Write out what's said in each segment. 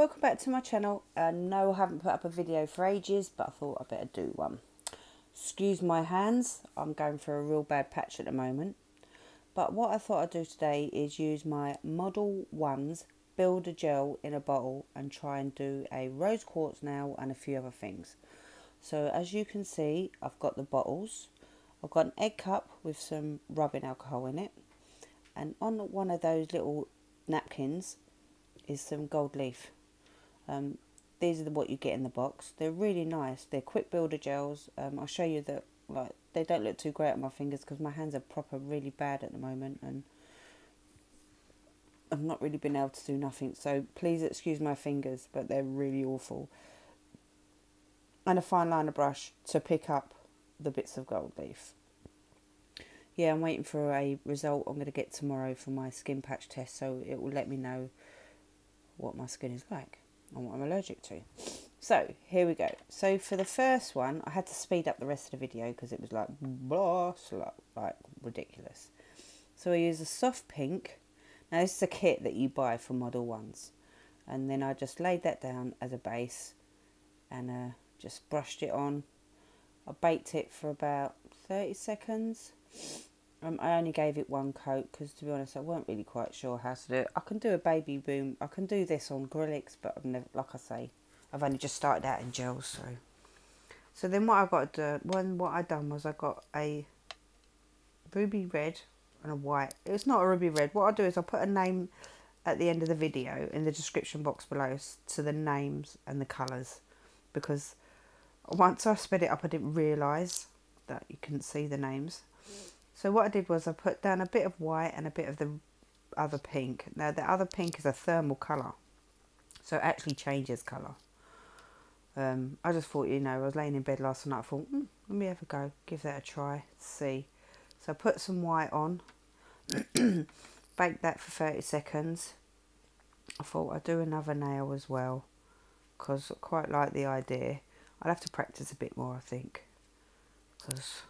welcome back to my channel. No, I haven't put up a video for ages, but I thought I'd better do one. Excuse my hands, I'm going through a real bad patch at the moment. But what I thought I'd do today is use my ModelOnes Builder gel in a bottle and try and do a rose quartz nail and a few other things. So as you can see, I've got the bottles. I've got an egg cup with some rubbing alcohol in it. And on one of those little napkins is some gold leaf. These are what you get in the box. They're really nice. They're quick builder gels. I'll show you that. Like, they don't look too great on my fingers because my hands are proper really bad at the moment, and I've not really been able to do nothing. So please excuse my fingers, but they're really awful. And a fine liner brush to pick up the bits of gold leaf. Yeah, I'm waiting for a result I'm going to get tomorrow for my skin patch test, so it will let me know what my skin is like and what I'm allergic to. So here we go. So for the first one, I had to speed up the rest of the video because it was like blah, like ridiculous. So I use a soft pink. Now this is a kit that you buy from ModelOnes, and then I just laid that down as a base and just brushed it on. I baked it for about 30 seconds. I only gave it one coat because, to be honest, I weren't really quite sure how to do it. I can do a baby boom. I can do this on acrylics, but I've never, like I say, I've only just started out in gels. So then what I got to do, what I done was I got a ruby red and a white. It's not a ruby red. What I'll do is I'll put a name at the end of the video in the description box below to the names and the colours, because once I sped it up, I didn't realise that you couldn't see the names. So what I did was I put down a bit of white and a bit of the other pink. Now the other pink is a thermal colour, so it actually changes colour. I just thought, you know, I was laying in bed last night, I thought, let me have a go, give that a try, see. So I put some white on, baked that for 30 seconds. I thought I'd do another nail as well, because I quite like the idea. I'll have to practice a bit more, I think, because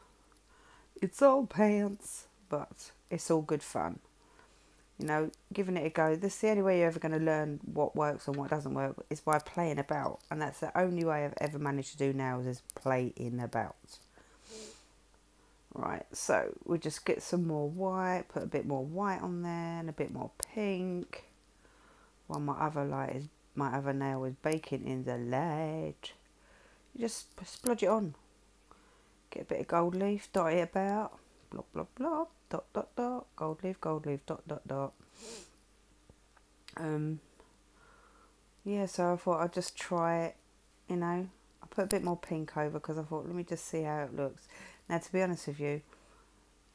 it's all pants, but it's all good fun. You know, giving it a go. This is the only way you're ever going to learn what works and what doesn't work, is by playing about. And that's the only way I've ever managed to do nails, is playing about. Right, so we'll just get some more white, put a bit more white on there and a bit more pink. While my other nail is baking in the light. You just splodge it on. Get a bit of gold leaf, dot it about, blop, blop, blop, dot, dot, dot, gold leaf, dot, dot, dot. Yeah, so I thought I'd just try it, you know. I put a bit more pink over because I thought, let me just see how it looks. Now, to be honest with you,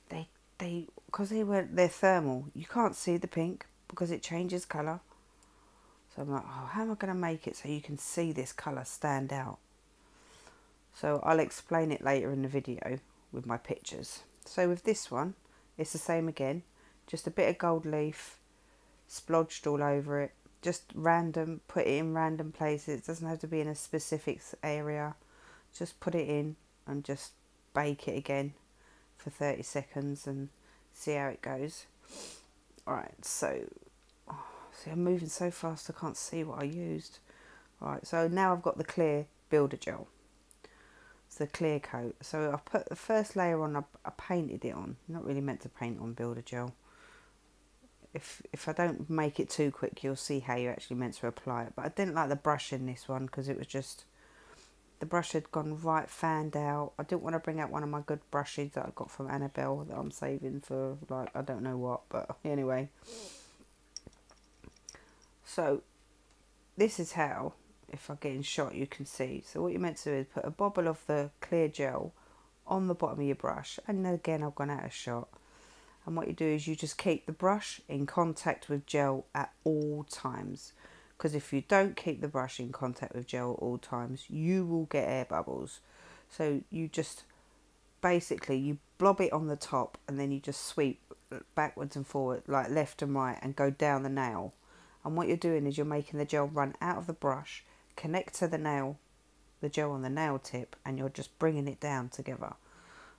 because they're thermal, you can't see the pink because it changes colour. So I'm like, oh, how am I going to make it so you can see this colour stand out? So I'll explain it later in the video with my pictures. So with this one, it's the same again. Just a bit of gold leaf splodged all over it. Just random, put it in random places. It doesn't have to be in a specific area. Just put it in and just bake it again for 30 seconds and see how it goes. Alright, so see, I'm moving so fast I can't see what I used. Alright, so now I've got the clear builder gel. It's the clear coat. So I put the first layer on, I painted it on. Not really meant to paint on builder gel. If I don't make it too quick, you'll see how you're actually meant to apply it. But I didn't like the brush in this one because it was just, the brush had gone right fanned out. I didn't want to bring out one of my good brushes that I got from Annabelle that I'm saving for, like, I don't know what, but anyway. So this is how, if I get in shot, you can see. So what you're meant to do is put a bobble of the clear gel on the bottom of your brush. And again, I've gone out of shot. And what you do is you just keep the brush in contact with gel at all times. Because if you don't keep the brush in contact with gel at all times, you will get air bubbles. So you just, basically, you blob it on the top and then you just sweep backwards and forward, like left and right, and go down the nail. And what you're doing is you're making the gel run out of the brush, connect to the nail, the gel on the nail tip, and you're just bringing it down together.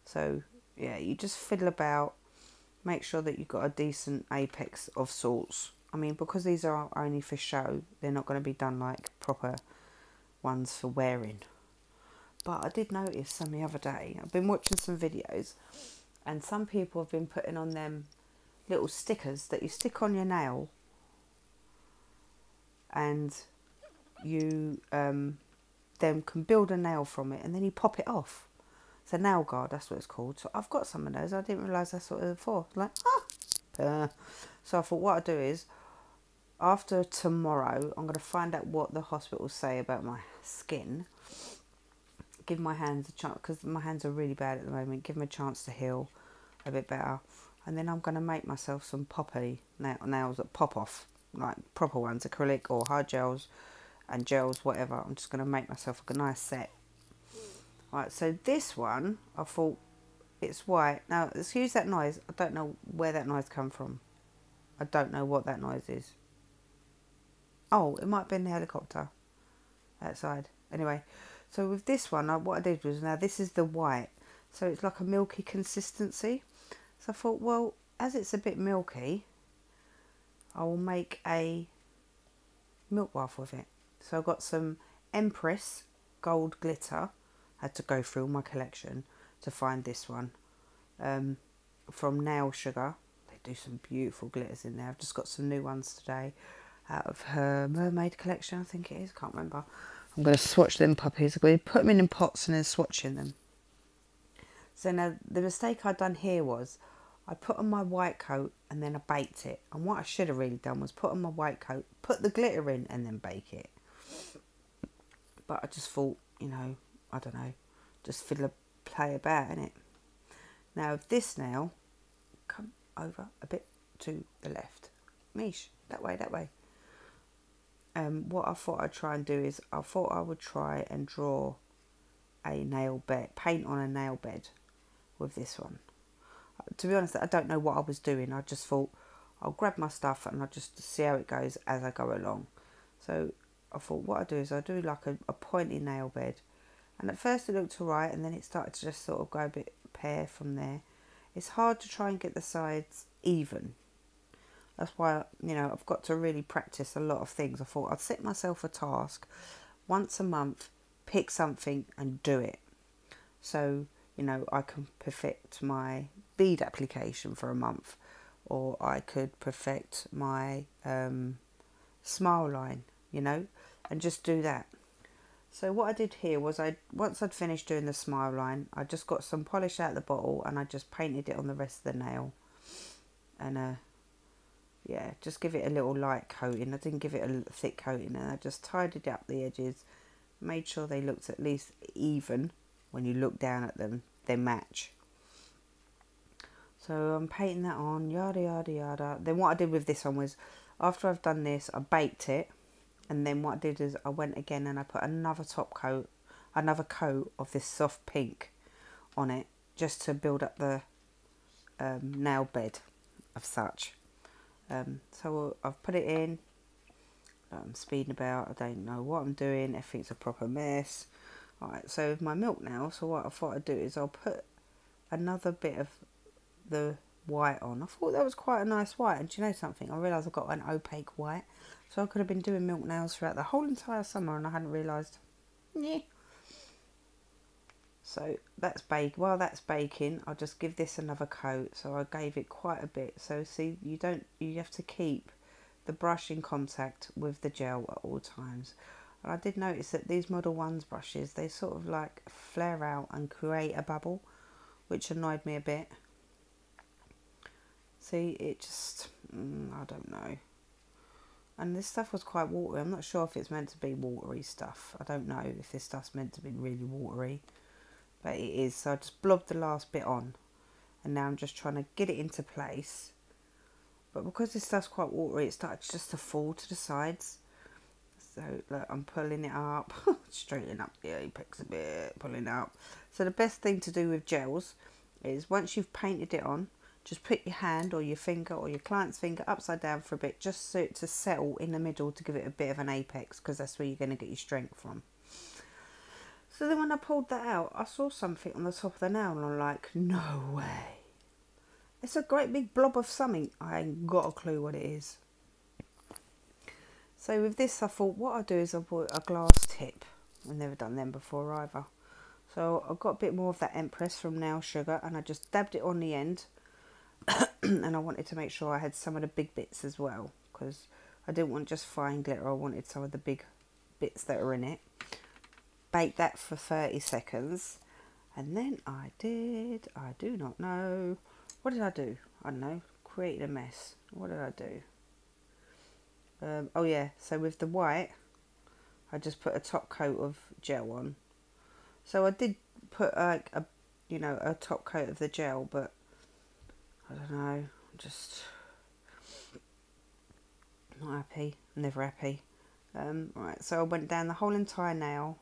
So yeah, you just fiddle about, make sure that you've got a decent apex of sorts I mean, because these are only for show, they're not going to be done like proper ones for wearing. But I did notice some the other day. I've been watching some videos, and some people have been putting on them little stickers that you stick on your nail, and you then can build a nail from it, and then you pop it off. It's a nail guard, that's what it's called. So I've got some of those. I didn't realise that's what they were for. Like, so I thought what I'd do is, after tomorrow, I'm going to find out what the hospital say about my skin. Give my hands a chance, because my hands are really bad at the moment. Give them a chance to heal a bit better. And then I'm going to make myself some poppy nails that pop off, like proper ones, acrylic or hard gels and gels, whatever. I'm just going to make myself a nice set. Right, so this one, I thought, it's white. Now, excuse that noise. I don't know where that noise come from. I don't know what that noise is. Oh, it might have been the helicopter outside. Anyway, so with this one, what I did was, now this is the white. So it's like a milky consistency. So I thought, well, as it's a bit milky, I will make a milk bath with it. So I got some Empress gold glitter. I had to go through my collection to find this one. From Nail Sugar. They do some beautiful glitters in there. I've just got some new ones today out of her mermaid collection, I think it is. Can't remember. I'm going to swatch them puppies. I'm going to put them in pots and then swatching them. So now the mistake I'd done here was I put on my white coat and then I baked it. And what I should have really done was put on my white coat, put the glitter in and then bake it. But I just thought, you know, I don't know, just play about in it. Now this nail, come over a bit to the left. Mish, that way, that way. What I thought I'd try and do is, I thought I would try and draw a nail bed, paint on a nail bed with this one. To be honest, I don't know what I was doing. I just thought I'll grab my stuff and I'll just see how it goes as I go along. So I thought what I do is I do like a pointy nail bed. And at first it looked alright, and then it started to just sort of go a bit pear from there. It's hard to try and get the sides even. That's why, you know, I've got to really practice a lot of things. I thought I'd set myself a task once a month, pick something and do it. So, you know, I can perfect my bead application for a month, or I could perfect my smile line, you know, and just do that. So what I did here was, once I'd finished doing the smile line, I just got some polish out of the bottle and I just painted it on the rest of the nail. And yeah, just give it a little light coating. I didn't give it a thick coating, and I just tidied up the edges, made sure they looked at least even. When you look down at them, they match. So I'm painting that on, yada yada yada. Then what I did with this one was, after I've done this, I baked it, and then what I did is I went again and I put another coat of this soft pink on it, just to build up the nail bed of such. So I've put it in. I'm speeding about. I don't know what I'm doing. Everything's a proper mess. Alright, so with my milk now, so what I thought I'd do is I'll put another bit of the white on. I thought that was quite a nice white, and do you know something? I realised I've got an opaque white, so I could have been doing milk nails throughout the whole entire summer and I hadn't realised. Yeah. So that's while that's baking, I'll just give this another coat. So I gave it quite a bit. So see, you have to keep the brush in contact with the gel at all times. And I did notice that these ModelOnes brushes, they sort of like flare out and create a bubble, which annoyed me a bit. See, it just, I don't know. And this stuff was quite watery. I'm not sure if it's meant to be watery stuff. I don't know if this stuff's meant to be really watery. But it is. So I just blobbed the last bit on. And now I'm just trying to get it into place. But because this stuff's quite watery, it started just to fall to the sides. So look, I'm pulling it up. Straightening up the apex a bit. Pulling it up. So the best thing to do with gels is, once you've painted it on, just put your hand or your finger or your client's finger upside down for a bit, just so it to settle in the middle, to give it a bit of an apex, because that's where you're going to get your strength from. So then when I pulled that out, I saw something on the top of the nail and I'm like, no way. It's a great big blob of something. I ain't got a clue what it is. So with this, I thought what I'll do is I'll put a glass tip. I've never done them before either. So I've got a bit more of that Empress from Nail Sugar, and I just dabbed it on the end. And I wanted to make sure I had some of the big bits as well, because I didn't want just fine glitter. I wanted some of the big bits that are in it. Bake that for 30 seconds. And then I do not know. What did I do? I don't know. Created a mess. What did I do? Oh yeah, so with the white, I just put a top coat of gel on. So I did put like a top coat of the gel, but I don't know, I'm just not happy, never happy. Right, so I went down the whole entire nail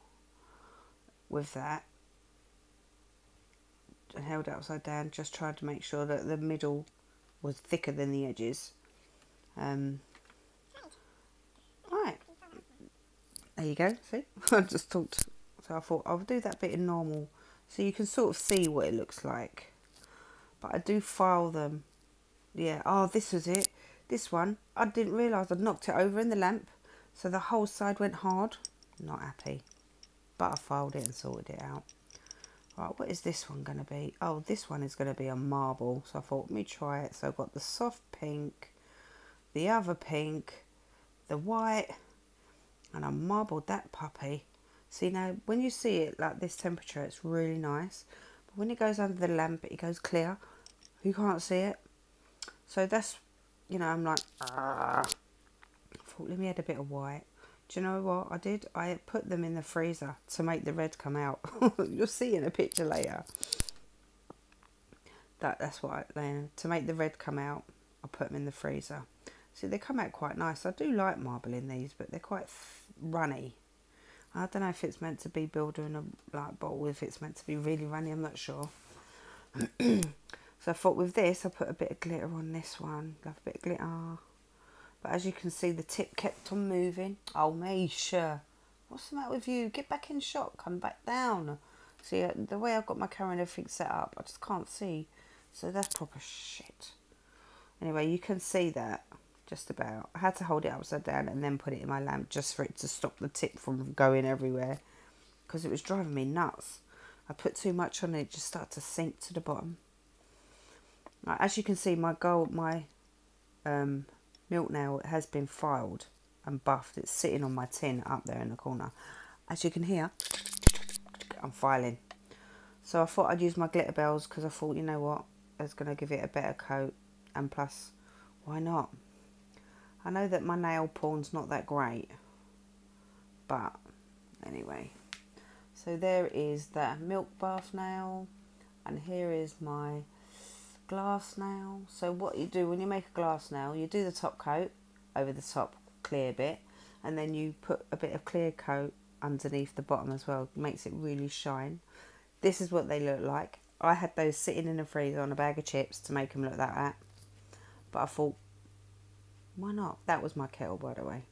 with that and held it upside down, just trying to make sure that the middle was thicker than the edges. Right, there you go, see, I just talked, so I thought I'll do that bit in normal so you can sort of see what it looks like. But I do file them. Yeah, oh, this was it. This one, I didn't realise I'd knocked it over in the lamp, so the whole side went hard. Not happy. But I filed it and sorted it out. Right, what is this one going to be? Oh, this one is going to be a marble. So I thought, let me try it. So I've got the soft pink, the other pink, the white, and I marbled that puppy. See, now, when you see it like this temperature, it's really nice. But when it goes under the lamp, it goes clear. You can't see it. So that's, I'm like, I thought, let me add a bit of white. Do you know what I did? I put them in the freezer to make the red come out. You'll see in a picture later. That's what to make the red come out, I put them in the freezer. See, they come out quite nice. I do like marbling these, but they're quite runny. I don't know if it's meant to be Builder in a bottle, if it's meant to be really runny, I'm not sure. So I thought with this, I put a bit of glitter on this one. Love a bit of glitter. But as you can see, the tip kept on moving. Oh, Misha, what's the matter with you? Get back in shot. Come back down. See, the way I've got my camera and everything set up, I just can't see. So that's proper shit. Anyway, you can see that just about. I had to hold it upside down and then put it in my lamp just for it to stop the tip from going everywhere, because it was driving me nuts. I put too much on it, it just started to sink to the bottom. Right, as you can see, my milk nail has been filed and buffed. It's sitting on my tin up there in the corner. As you can hear, I'm filing. So I thought I'd use my glitter bells, because I thought, you know what, it's going to give it a better coat, and plus, why not? I know that my nail porn's not that great, but anyway. So there is the milk bath nail, and here is my glass nail. So what you do when you make a glass nail, you do the top coat over the top clear bit, and then you put a bit of clear coat underneath the bottom as well. It makes it really shine. This is what they look like. I had those sitting in the freezer on a bag of chips to make them look like that, but I thought, why not? That was my kettle, by the way.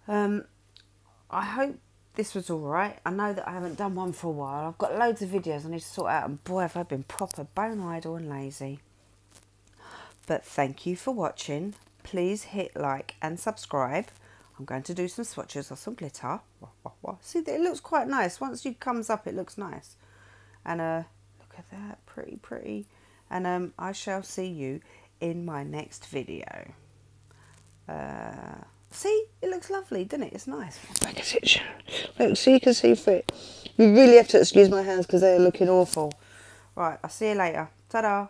I hope this was alright. I know that I haven't done one for a while. I've got loads of videos I need to sort out, and boy, have I been proper bone idle and lazy. But thank you for watching. Please hit like and subscribe. I'm going to do some swatches of some glitter. See, it looks quite nice. Once it comes up, it looks nice. And look at that, pretty. And I shall see you in my next video. See, it looks lovely, doesn't it? It's nice. Back a picture. Look, so you can see through it. You really have to excuse my hands because they're looking awful. Right, I'll see you later. Ta-da.